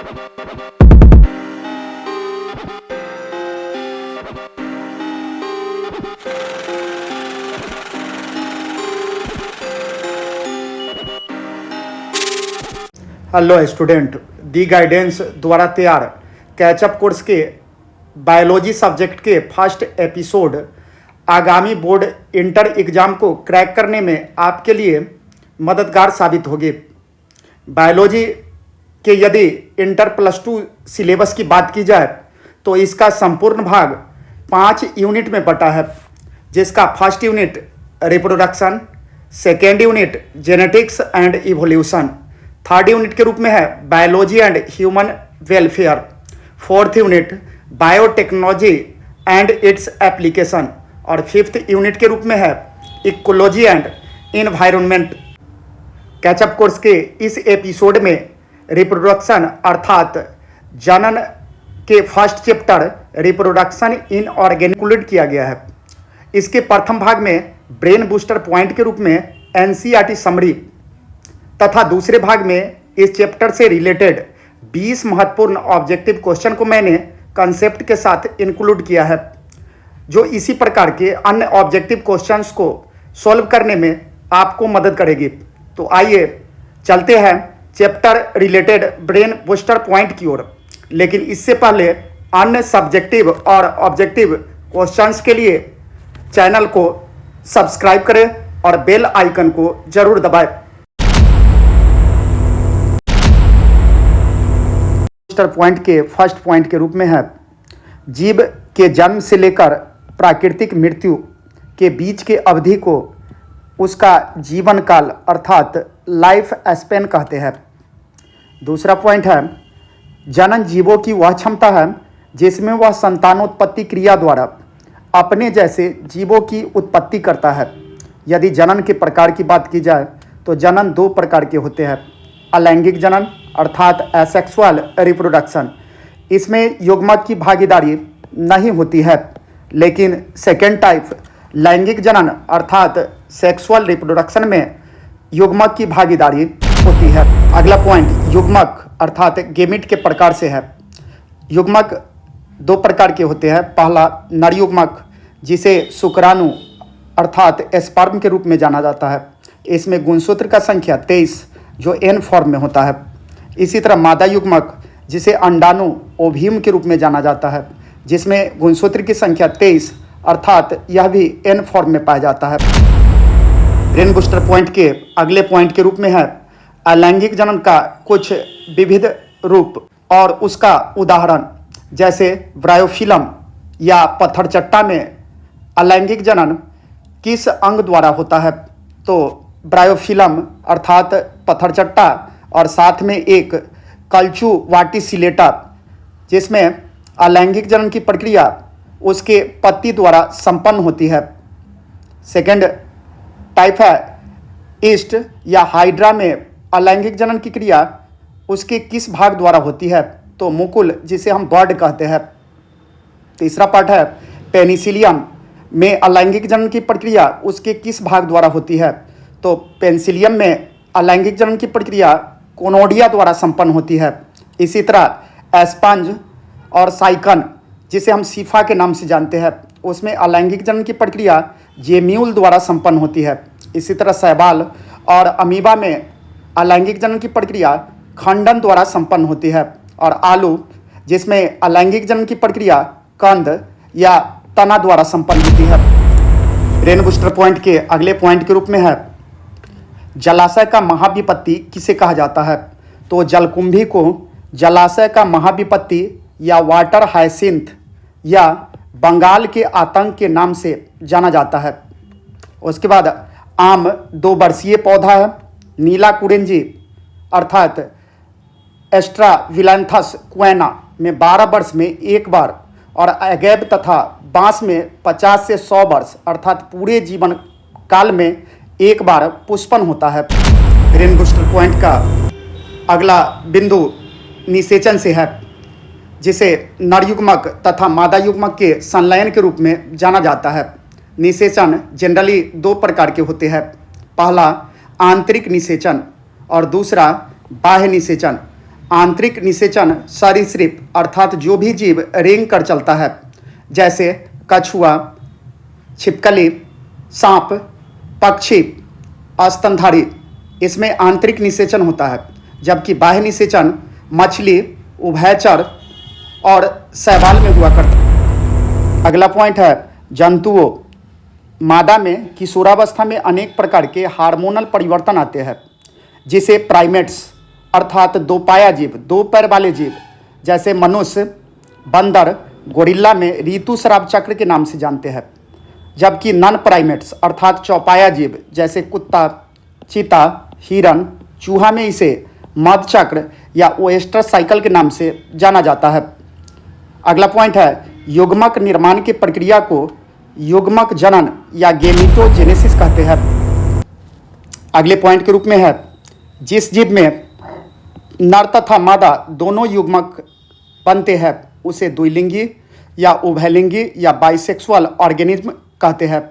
Hello student, the guidance द्वारा तैयार catch up course के बायोलॉजी सब्जेक्ट के फर्स्ट एपिसोड आगामी बोर्ड इंटर एग्ज़ाम को क्रैक करने में आपके लिए मददगार साबित होगी। बायोलॉजी के यदि इंटर +2 सिलेबस की बात की जाए तो इसका संपूर्ण भाग 5 यूनिट में बटा है, जिसका first unit reproduction, second unit genetics and evolution, third unit के रूप में है biology and human welfare, fourth unit biotechnology and its application और फिफ्थ यूनिट के रूप में है ecology and environment. Catch up course के इस एपिसोड में रिप्रोडक्शन अर्थात जनन के first chapter reproduction in organic include किया गया है। इसके प्रथम भाग में ब्रेन बूस्टर पॉइंट के रूप में एनसीईआरटी समरी तथा दूसरे भाग में इस चैप्टर से रिलेटेड 20 महत्वपूर्ण ऑब्जेक्टिव क्वेश्चन को मैंने कंसेप्ट के साथ इंक्लूड किया है, जो इसी प्रकार के अन्य ऑब्जेक्टिव क्वेश्चंस को सॉल्व करने में आपको मदद करेगी। तो आइए चलते हैं chapter related brain booster point की ओर। लेकिन इससे पहले अन्य सब्जेक्टिव और ऑब्जेक्टिव क्वेश्चंस के लिए चैनल को सब्सक्राइब करें और बेल आइकन को जरूर दबाएं। पॉइंट के फर्स्ट पॉइंट के रूप में है जीव के जन्म से लेकर प्राकृतिक मृत्यु के बीच के अवधि को उसका जीवन काल अर्थात लाइफ स्पैन कहते हैं। दूसरा पॉइंट है जनन जीवों की वह क्षमता है जिसमें वह संतानोत्पत्ति क्रिया द्वारा अपने जैसे जीवों की उत्पत्ति करता है। यदि जनन के प्रकार की बात की जाए तो जनन 2 प्रकार के होते हैं, अलैंगिक जनन अर्थात एसेक्सुअल रिप्रोडक्शन, इसमें युग्मक की भागीदारी नहीं होती है, लेकिन सेकेंड टाइप लैंगिक जनन अर्थात सेक्सुअल रिप्रोडक्शन में युग्मक की भागीदारी होती है। अगला पॉइंट युग्मक अर्थात गेमिट के प्रकार से है। युग्मक 2 प्रकार के होते हैं। पहला नर युग्मक जिसे शुक्राणु अर्थात स्पर्म के रूप में जाना जाता है, इसमें गुणसूत्र का संख्या 23 जो एन फॉर्म में होता है। इसी तरह मादा युग्मक जिसे अंडाणु ओव्यूम के रूप में जाना जाता है, जिसमें गुणसूत्र की संख्या 23 अर्थात यह भी एन फॉर्म में पाया जाता है। ब्रेन बूस्टर पॉइंट के अगले पॉइंट के रूप में है अलैंगिक जनन का कुछ विविध रूप और उसका उदाहरण, जैसे ब्रायोफिलम या पत्थरचट्टा में अलैंगिक जनन किस अंग द्वारा होता है? तो ब्रायोफिलम अर्थात पत्थरचट्टा और साथ में एक कल्चू वाटिसिलेटा जिसमें अलैंगिक जनन की प्रक्रिया उसके पत्ती द्वारा संपन्न होती है। सेकेंड टाइप है ईस्ट या हाइड्रा में अलैंगिक जनन की क्रिया उसके किस भाग द्वारा होती है? तो मुकुल जिसे हम बर्ड कहते हैं। तीसरा पार्ट है पेनिसिलियम में अलैंगिक जनन की प्रक्रिया उसके किस भाग द्वारा होती है? तो पेनिसिलियम में अलैंगिक जनन की प्रक्रिया कोनोडिया द्वारा संपन्न होती है। इसी तरह एस्पंज और साइकन जिसे हम सीफा के नाम से जानते हैं, उसमें अलैंगिक जनन की प्रक्रिया जेम्यूल द्वारा संपन्न होती है। इसी तरह शैवाल और अमीबा में अलैंगिक जनन की प्रक्रिया खंडन द्वारा संपन्न होती है। और आलू जिसमें अलैंगिक जनन की प्रक्रिया कंद या तना द्वारा संपन्न होती है। ब्रेन बूस्टर पॉइंट के अगले पॉइंट के रूप में है जलाशय का महाविपत्ति किसे कहा जाता है? तो जलकुंभी को जलाशय का महाविपत्ति या वाटर हायसिंथ या बंगाल के आतंक के नाम से जाना जाता है। उसके बाद आम 2 वर्षीय पौधा है। नीला कुरेंजी अर्थात एस्ट्राविलैंथस क्वेना में 12 वर्ष में एक बार और अगैब तथा बांस में 50 से 100 वर्ष अर्थात पूरे जीवन काल में एक बार पुष्पन होता है। ब्रेन बूस्टर पॉइंट का अगला बिंदु निषेचन से है, जिसे नर युग्मक तथा मादा युग्मक के संलयन के रूप में जाना जाता है। निषेचन जनरली 2 प्रकार के होते हैं। पहला आंतरिक निषेचन और दूसरा बाह्य निषेचन। आंतरिक निषेचन सरीसृप अर्थात जो भी जीव रेंग कर चलता है, जैसे कछुआ, छिपकली, सांप, पक्षी, स्तनधारी, इसमें आंतरिक निषेचन होता है। जबकि बाह्य निषेचन मछली, उभयचर और शैवाल में हुआ करता है। अगला पॉइंट है जंतुओं। मादा में किशोरावस्था में अनेक प्रकार के हार्मोनल परिवर्तन आते हैं, जिसे प्राइमेट्स अर्थात दो पाया जीव, दो पैर वाले जीव जैसे मनुष्य, बंदर, गोरिल्ला में ऋतुस्राव चक्र के नाम से जानते हैं। जबकि नॉन प्राइमेट्स अर्थात चौपाया जीव जैसे कुत्ता, चीता, हिरन, चूहा में इसे मध चक्र या ओएस्टर साइकिल के नाम से जाना जाता है। अगला पॉइंट है युग्मक निर्माण की प्रक्रिया को युग्मक जनन या गेमिटोजेनेसिस कहते हैं। अगले पॉइंट के रूप में है जिस जीव में नर तथा मादा दोनों युग्मक बनते हैं उसे द्विलिंगी या उभयलिंगी या बाइसेक्सुअल ऑर्गेनिज्म कहते हैं।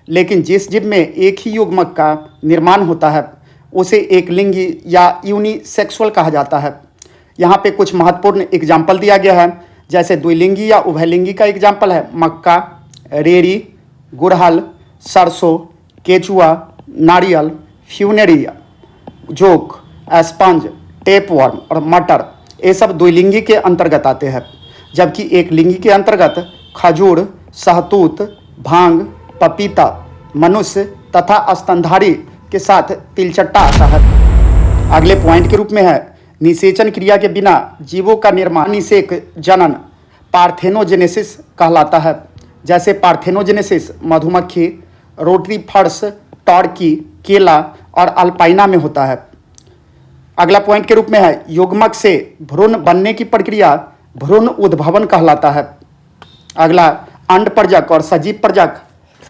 लेकिन जिस जीव में एक ही युग्मक का निर्माण होता है उसे एक लिंगी या यूनिसेक्सुअल कहा जाता है। यहाँ पे कुछ महत्वपूर्ण एग्जाम्पल दिया गया है, जैसे द्विलिंगी या उभयलिंगी का एग्जाम्पल है मक्का, रेड़ी, गुड़हल, सरसों, केचुआ, नारियल, फ्यूनेरिया, जोक, स्पंज, टेपवर्म और मटर, ये सब द्विलिंगी के अंतर्गत आते हैं। जबकि एक लिंगी के अंतर्गत खजूर, सहतूत, भांग, पपीता, मनुष्य तथा स्तनधारी के साथ तिलचट्टा आता है। अगले पॉइंट के रूप में है निषेचन क्रिया के बिना जीवों का निर्माण निषेक जनन पार्थेनोजेनेसिस कहलाता है। जैसे पार्थेनोजेनेसिस मधुमक्खी, रोटरी फर्स, टॉर्की, केला और अल्पाइना में होता है। अगला पॉइंट के रूप में है युग्मक से भ्रूण बनने की प्रक्रिया भ्रूण उद्भवन कहलाता है। अगला अंडपरजक और सजीव परजक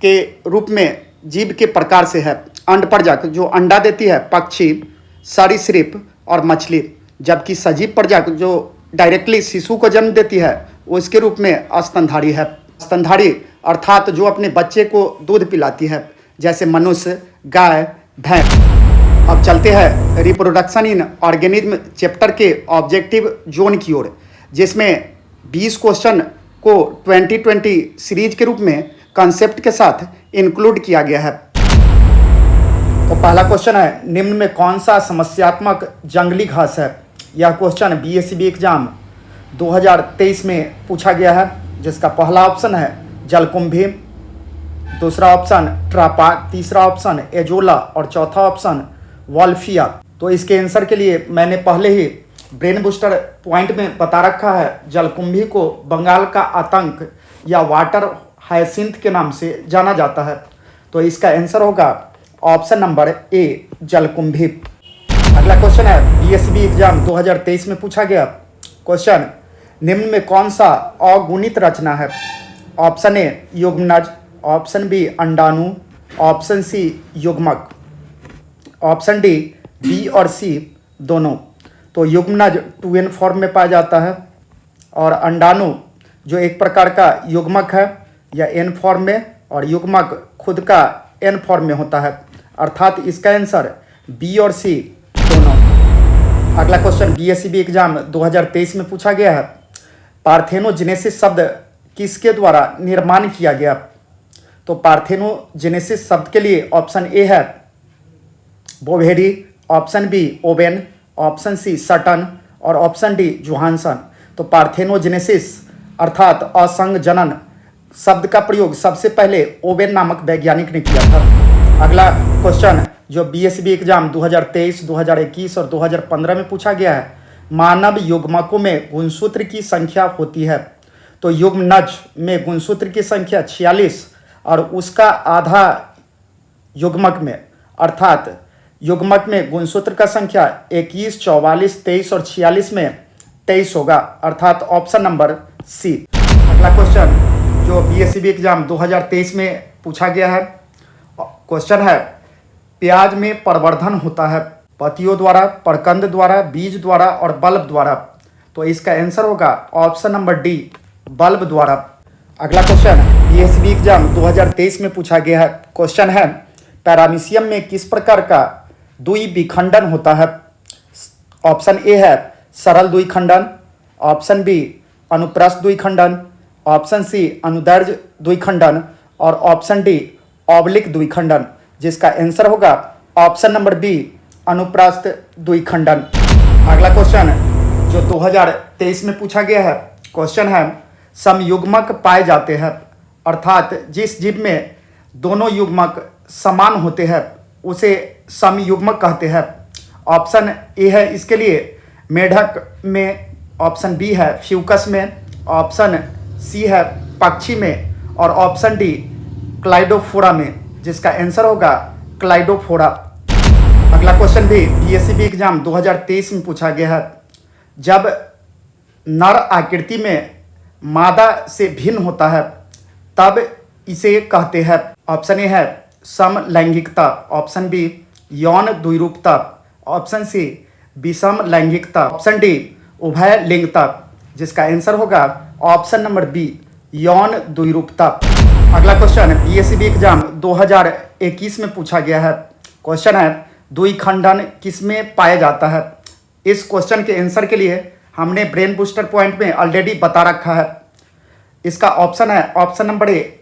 के रूप में जीव के प्रकार से है। अंडपरजक जो अंडा देती है पक्षी, सरीसृप और मछली, जबकि सजीव परजक जो डायरेक्टली शिशु को जन्म देती है उसके रूप में स्तनधारी है। स्तनधारी अर्थात जो अपने बच्चे को दूध पिलाती है, जैसे मनुष्य, गाय, भैंस। अब चलते हैं रिप्रोडक्शन इन ऑर्गेनिज्म चैप्टर के ऑब्जेक्टिव जोन की ओर, जिसमें 20 क्वेश्चन को 2020 सीरीज के रूप में कंसेप्ट के साथ इंक्लूड किया गया है। तो पहला क्वेश्चन है निम्न में कौन सा समस्यात्मक जंगली घास है। यह क्वेश्चन बीएससीबी एग्जाम 2023 में पूछा गया है, जिसका पहला ऑप्शन है जलकुंभी, दूसरा ऑप्शन ट्रापा, तीसरा ऑप्शन एजोला और चौथा ऑप्शन वॉल्फिया। तो इसके आंसर के लिए मैंने पहले ही ब्रेन बूस्टर पॉइंट में बता रखा है। जलकुंभी को बंगाल का आतंक या वाटर हायसिंथ के नाम से जाना जाता है। तो इसका आंसर होगा ऑप्शन नंबर ए जलकुंभी। अगला क्वेश्चन है बीएसबी एग्जाम 2023 में पूछा गया क्वेश्चन निम्न में कौन सा अगुणित रचना है। ऑप्शन ए युग्मनज, ऑप्शन बी अंडाणु, ऑप्शन सी युग्मक, ऑप्शन डी बी और सी दोनों। तो युग्मनज 2n फॉर्म में पाया जाता है और अंडाणु जो एक प्रकार का युग्मक है या n फॉर्म में, और युग्मक खुद का n फॉर्म में होता है, अर्थात इसका आंसर बी और सी दोनों। अगला क्वेश्चन बीएससीबी एग्जाम 2023 में पूछा गया है पार्थेनोजेनेसिस शब्द किसके द्वारा निर्माण किया गया। तो पार्थेनोजेनेसिस शब्द के लिए ऑप्शन ए है Boveri, option B Owen, option C Sutton और ऑप्शन डी जोहानसन। तो पार्थेनोजेनेसिस अर्थात असंग जनन शब्द का प्रयोग सबसे पहले ओवेन नामक वैज्ञानिक ने किया था। अगला क्वेश्चन जो बीएसबी एग्जाम 2023, 2021 और 2015 में पूछा गया है मानव युग्मकों में गुणसूत्र की संख्या होती है। तो युग्मनज में गुणसूत्र की संख्या 46 और उसका आधा युग्मक में, अर्थात युग्मक में गुणसूत्र का संख्या 21, 44, 23 और 46 में 23 होगा, अर्थात ऑप्शन नंबर सी। अगला क्वेश्चन जो बीएससीबी एग्जाम 2023 में पूछा गया है क्वेश्चन है प्याज में प्रवर्धन होता है पत्तियों द्वारा, प्रकंद द्वारा, बीज द्वारा और बल्ब द्वारा। तो इसका आंसर होगा ऑप्शन नंबर डी बल्ब द्वारा। अगला क्वेश्चन बीएससीबी एग्जाम 2023 में पूछा गया है क्वेश्चन है पैरामीशियम में किस प्रकार का द्विविखंडन होता है। ऑप्शन ए है सरल द्विखंडन, ऑप्शन बी अनुप्रस्थ द्विखंडन, ऑप्शन सी अनुदैर्ध्य द्विखंडन और ऑप्शन डी ऑब्लिक द्विखंडन, जिसका आंसर होगा ऑप्शन नंबर बी अनुप्रस्थ द्विखंडन। अगला क्वेश्चन जो 2023 में पूछा गया है, क्वेश्चन है समयुग्मक पाए जाते हैं, अर्थात जिस जीव में दोनों युग्मक समान होते हैं उसे समयुग्मक कहते हैं। ऑप्शन ए है इसके लिए मेढक में, ऑप्शन बी है फ्यूकस में, ऑप्शन सी है पक्षी में और ऑप्शन डी क्लाइडोफोरा में, जिसका आंसर होगा क्लाइडोफोरा। अगला क्वेश्चन भी पीएससीबी एग्जाम 2023 में पूछा गया है। जब नर आकृति में मादा से भिन्न होता है तब इसे कहते हैं। ऑप्शन ए है समलैंगिकता, ऑप्शन बी यौन द्विरूपता, ऑप्शन सी विषम लैंगिकता, ऑप्शन डी उभय लिंगता, जिसका आंसर होगा ऑप्शन नंबर बी यौन द्विरूपता। अगला क्वेश्चन पीएससीबी एग्जाम 2021 में पूछा गया है। क्वेश्चन है द्विखंडन किसमें पाया जाता है। इस क्वेश्चन के आंसर के लिए हमने ब्रेन बूस्टर पॉइंट में ऑलरेडी बता रखा है। इसका ऑप्शन है option number A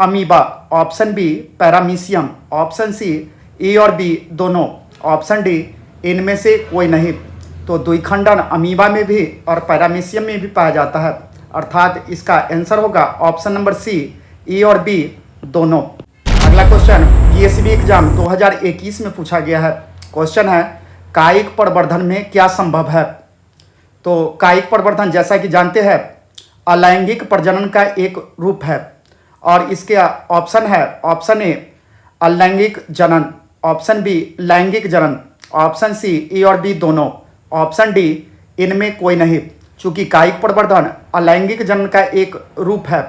amoeba, option B paramecium, option C A और बी दोनों, ऑप्शन डी इनमें से कोई नहीं। तो द्विखंडन अमीबा में भी और पैरामीशियम में भी पाया जाता है, अर्थात इसका आंसर होगा ऑप्शन नंबर सी ए और बी दोनों। अगला क्वेश्चन पीएससीबी एग्जाम 2021 में पूछा गया है। क्वेश्चन है कायिक प्रवर्धन में क्या संभव है। तो कायिक प्रवर्धन जैसा कि जानते हैं अलैंगिक प्रजनन का एक रूप है और इसके ऑप्शन है ऑप्शन ए अलैंगिक जनन, ऑप्शन बी लैंगिक जनन, ऑप्शन सी ए और बी दोनों, ऑप्शन डी इनमें कोई नहीं। चूंकि कायिक प्रवर्धन अलैंगिक जनन का एक रूप है,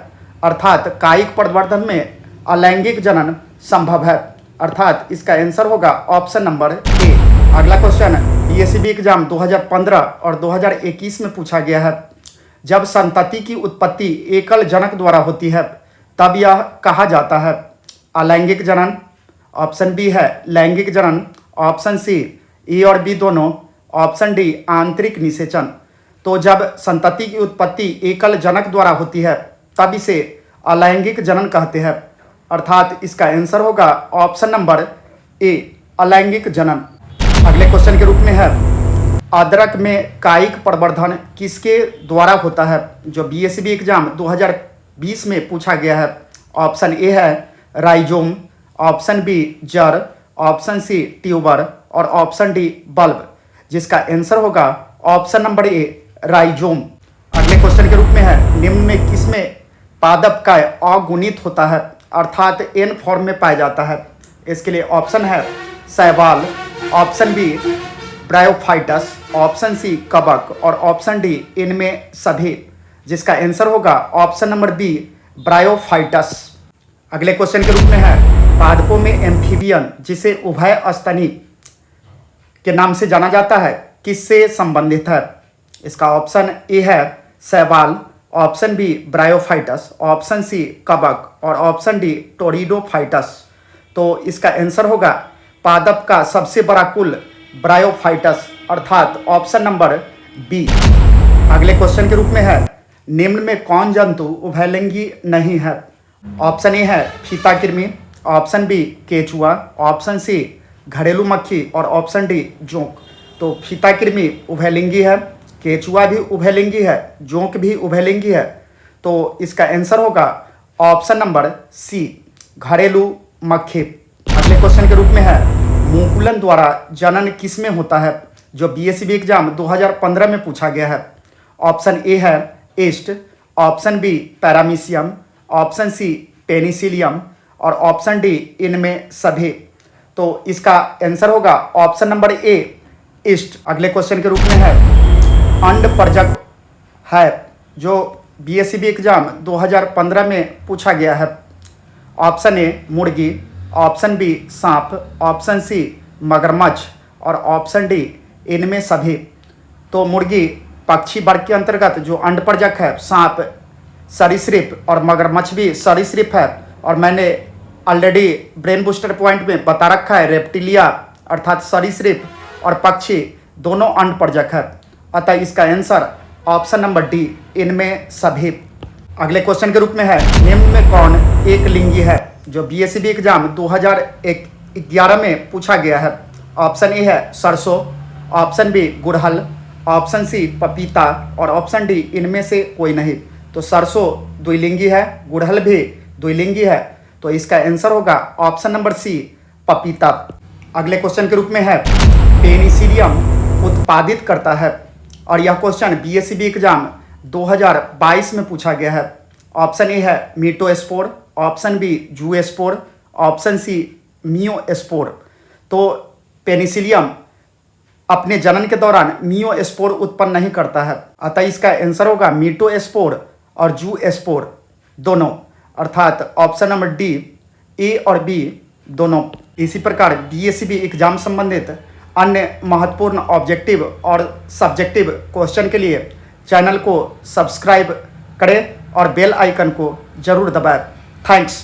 अर्थात कायिक प्रवर्धन में अलैंगिक जनन संभव है, अर्थात इसका आंसर होगा ऑप्शन नंबर ए। अगला क्वेश्चन पीएससीबी एग्जाम 2015 और 2021 में पूछा गया है। जब संतति की उत्पत्ति एकल जनक द्वारा होती है तब यह कहा जाता है अलैंगिक जनन, ऑप्शन बी है लैंगिक जनन, ऑप्शन सी ए और बी दोनों, ऑप्शन डी आंतरिक निषेचन। तो जब संतति की उत्पत्ति एकल जनक द्वारा होती है तब इसे अलैंगिक जनन कहते हैं, अर्थात इसका आंसर होगा ऑप्शन नंबर ए अलैंगिक जनन। अगले क्वेश्चन के रूप में है अदरक में कायिक प्रवर्धन किसके द्वारा होता है, जो बीएससीबी एग्जाम 2020 में पूछा गया है। ऑप्शन ए है राइजोम, ऑप्शन बी जड़, ऑप्शन सी ट्यूबर और ऑप्शन डी बल्ब, जिसका आंसर होगा ऑप्शन नंबर ए राइजोम। अगले क्वेश्चन के रूप में है निम्न में किसमें पादप का अगुणित होता है, अर्थात एन फॉर्म में पाया जाता है। इसके लिए ऑप्शन है शैवाल, option B bryophytes, option C कवक और ऑप्शन डी इनमें सभी, जिसका आंसर होगा ऑप्शन नंबर बी ब्रायोफाइटस। अगले क्वेश्चन के रूप में है पादपों में एम्फीबियन जिसे उभय स्तनी के नाम से जाना जाता है किससे संबंधित है। इसका ऑप्शन ए है शैवाल, option B bryophytes, option C कवक और ऑप्शन डी टोरिडोफाइटस। तो इसका आंसर होगा पादप का सबसे बड़ा कुल ब्रायोफाइटस, अर्थात ऑप्शन नंबर बी। अगले क्वेश्चन के रूप में है निम्न में कौन जंतु उभयलिंगी नहीं है। ऑप्शन ए है फीताकृमि, ऑप्शन बी केचुआ, ऑप्शन सी घरेलू मक्खी और ऑप्शन डी जोंक। तो फीताकृमि उभयलिंगी है, केचुआ भी उभयलिंगी है, जोंक भी उभयलिंगी है। तो इसका आंसर होगा ऑप्शन नंबर सी घरेलू मक्खी। अगले क्वेश्चन के रूप में है मुकुलन द्वारा जनन किसमें होता है, जो बीएससीबी एग्जाम 2015 में पूछा गया है। ऑप्शन ए है yeast, option B paramecium, option C penicillium और ऑप्शन डी इनमें सभी। तो इसका आंसर होगा ऑप्शन नंबर ए ईस्ट। अगले क्वेश्चन के रूप में है अंडपरजक है, जो बीएससीबी एग्जाम 2015 में पूछा गया है। ऑप्शन ए मुर्गी, ऑप्शन बी सांप, ऑप्शन सी मगरमच्छ और ऑप्शन डी इनमें सभी। तो मुर्गी पक्षी वर्ग के अंतर्गत जो अंडपरजक है, सांप सरीसृप और मगरमच्छ भी सरीसृप है। और मैंने ऑलरेडी ब्रेन बूस्टर पॉइंट में बता रखा है रेप्टिलिया अर्थात सरीसृप और पक्षी दोनों अंडपरजक है। अतः इसका आंसर ऑप्शन नंबर डी, इनमें सभी। अगले क्वेश्चन के रूप में है, निम्न में कौन एक लिंगी है? जो बीएससीबी एग्जाम 2011 में पूछा गया है। ऑप्शन ए है सरसों, ऑप्शन बी गुड़हल, ऑप्शन सी पपीता और ऑप्शन डी इनमें से कोई नहीं। तो सरसों द्विलिंगी है, गुड़हल भी द्विलिंगी है, तो इसका आंसर होगा ऑप्शन नंबर सी, पपीता। अगले क्वेश्चन के रूप में है, पेनिसिलियम उत्पादित करता है, और यह क्वेश्चन बीएससीबी एग्जाम 2022 में पूछा गया है। ऑप्शन ए है mitospore, option B zoospore, option C meiospore. तो पेनिसिलियम अपने जनन के दौरान मियोस्पोर उत्पन्न नहीं करता है, अतः इसका आंसर होगा मीटोस्पोर और जूस्पोर दोनों, अर्थात ऑप्शन नंबर डी, ए और बी दोनों। इसी प्रकार बीएससीबी एग्जाम संबंधित अन्य महत्वपूर्ण ऑब्जेक्टिव और सब्जेक्टिव क्वेश्चन के लिए चैनल को सब्सक्राइब करें और बेल आइकन को जरूर दबाएं। थैंक्स।